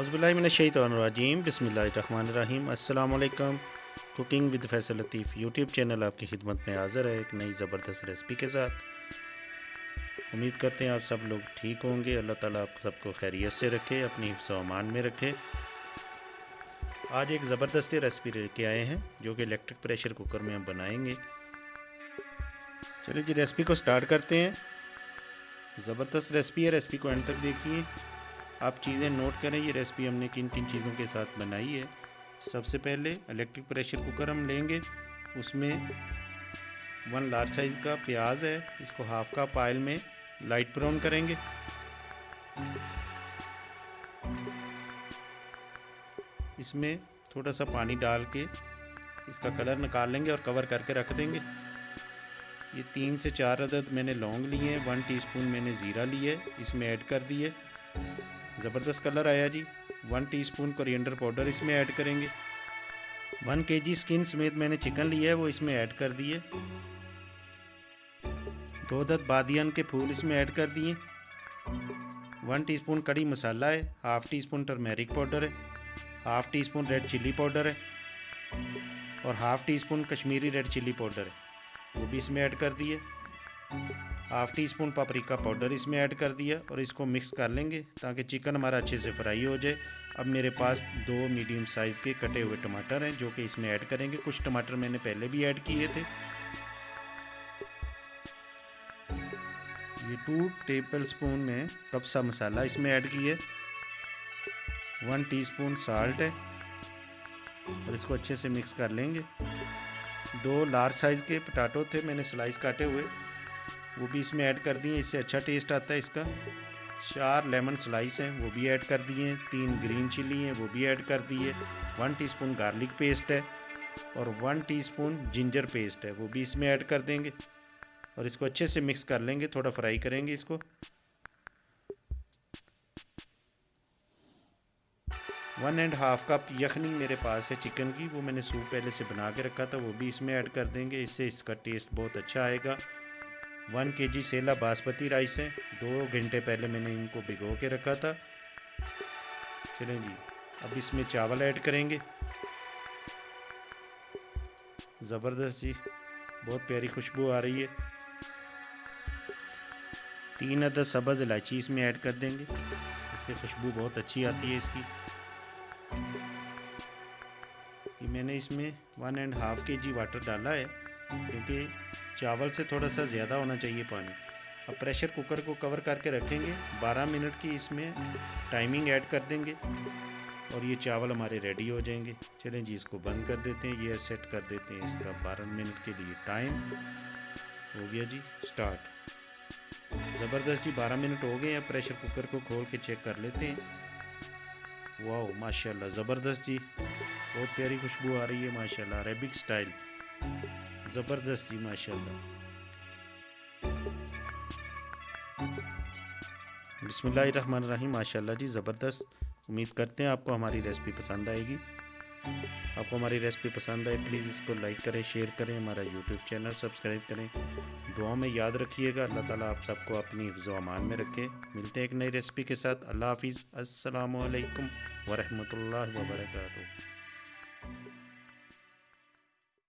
औज़ुबिल्लाहिमिनश्शैतानिर्रजीम बिस्मिल्लाहिर्रहमानिर्रहीम अस्सलाम वालेकुम। Cooking with Faisal Latif YouTube channel आपकी खिदमत में हाज़िर है एक नई ज़बरदस्त रेसिपी के साथ। उम्मीद करते हैं आप सब लोग ठीक होंगे। अल्लाह ताला आप सबको खैरियत से रखे, अपनी हिफ्ज़ व अमान में रखे। आज एक ज़बरदस्त रेसिपी लेके आए हैं जो कि इलेक्ट्रिक प्रेशर कुकर में हम बनाएंगे। चलिए जी रेसिपी को स्टार्ट करते हैं। ज़बरदस्त रेसिपी है, रेसिपी को एंड तक देखिए। आप चीज़ें नोट करें ये रेसिपी हमने किन किन चीज़ों के साथ बनाई है। सबसे पहले इलेक्ट्रिक प्रेशर कुकर हम लेंगे, उसमें 1 लार्ज साइज़ का प्याज है, इसको हाफ कप ऑयल में लाइट ब्राउन करेंगे। इसमें थोड़ा सा पानी डाल के इसका कलर निकाल लेंगे और कवर करके रख देंगे। ये 3 से 4 अदद मैंने लौंग लिए हैं, 1 टीस्पून मैंने ज़ीरा लिए, इसमें ऐड कर दिए। ज़बरदस्त कलर आया जी। 1 टीस्पून कोरिएंडर पाउडर इसमें ऐड करेंगे। 1 केजी स्किन समेत मैंने चिकन लिया है, वो इसमें ऐड कर दिए। 2 अदद बादियान के फूल इसमें ऐड कर दिए। 1 टीस्पून कड़ी मसाला है, half teaspoon turmeric powder है, half teaspoon red chilli powder है और half teaspoon Kashmiri red chilli powder है, वो भी इसमें ऐड कर दिए। Half teaspoon paprika powder इसमें ऐड कर दिया और इसको मिक्स कर लेंगे ताकि चिकन हमारा अच्छे से फ्राई हो जाए। अब मेरे पास 2 मीडियम साइज़ के कटे हुए टमाटर हैं जो कि इसमें ऐड करेंगे। कुछ टमाटर मैंने पहले भी ऐड किए थे। ये 2 टेबलस्पून में कब्सा मसाला इसमें ऐड किए। 1 टीस्पून साल्ट है और इसको अच्छे से मिक्स कर लेंगे। 2 लार्ज साइज़ के पोटैटो थे मैंने स्लाइस काटे हुए, वो भी इसमें ऐड कर दिए, इससे अच्छा टेस्ट आता है इसका। 4 लेमन स्लाइस हैं, वो भी ऐड कर दिए। 3 ग्रीन चिली हैं, वो भी ऐड कर दिए। 1 टीस्पून गार्लिक पेस्ट है और 1 टीस्पून जिंजर पेस्ट है, वो भी इसमें ऐड कर देंगे और इसको अच्छे से मिक्स कर लेंगे। थोड़ा फ्राई करेंगे इसको। 1.5 कप यखनी मेरे पास है चिकन की, वो मैंने सूप पहले से बना के रखा था, वो भी इसमें ऐड कर देंगे, इससे इसका टेस्ट बहुत अच्छा आएगा। 1 केजी सेला बासमती राइस है, 2 घंटे पहले मैंने इनको भिगो के रखा था। चलें जी, अब इसमें चावल ऐड करेंगे। ज़बरदस्त जी, बहुत प्यारी खुशबू आ रही है। 3 अदद सब्ज़ इलायची इसमें ऐड कर देंगे, इससे खुशबू बहुत अच्छी आती है इसकी। ये मैंने इसमें 1.5 केजी वाटर डाला है क्योंकि चावल से थोड़ा सा ज़्यादा होना चाहिए पानी। अब प्रेशर कुकर को कवर करके रखेंगे। 12 मिनट की इसमें टाइमिंग ऐड कर देंगे और ये चावल हमारे रेडी हो जाएंगे। चलें जी, इसको बंद कर देते हैं, ये सेट कर देते हैं इसका 12 मिनट के लिए टाइम हो गया जी। स्टार्ट। ज़बरदस्त जी, 12 मिनट हो गए। अब प्रेशर कुकर को खोल के चेक कर लेते हैं। वाह माशाल्लाह, ज़बरदस्त जी, बहुत प्यारी खुशबू आ रही है माशाल्लाह, अरेबिक स्टाइल। ज़बरदस्त जी माशाल्लाह। बिस्मिल्लाहिर्रहमानिर्रहीम। माशाल्लाह जी, ज़बरदस्त। उम्मीद करते हैं आपको हमारी रेसिपी पसंद आएगी। आपको हमारी रेसिपी पसंद आए प्लीज़ इसको लाइक करें, शेयर करें, हमारा यूट्यूब चैनल सब्सक्राइब करें। दुआ में याद रखिएगा। अल्लाह ताला आप सबको अपनी हिफ्ज़ व अमान में रखे। मिलते हैं एक नई रेसिपी के साथ। अल्लाह हाफिज़। अस्सलामु अलैकुम व रहमतुल्लाहि व बरकातुहू।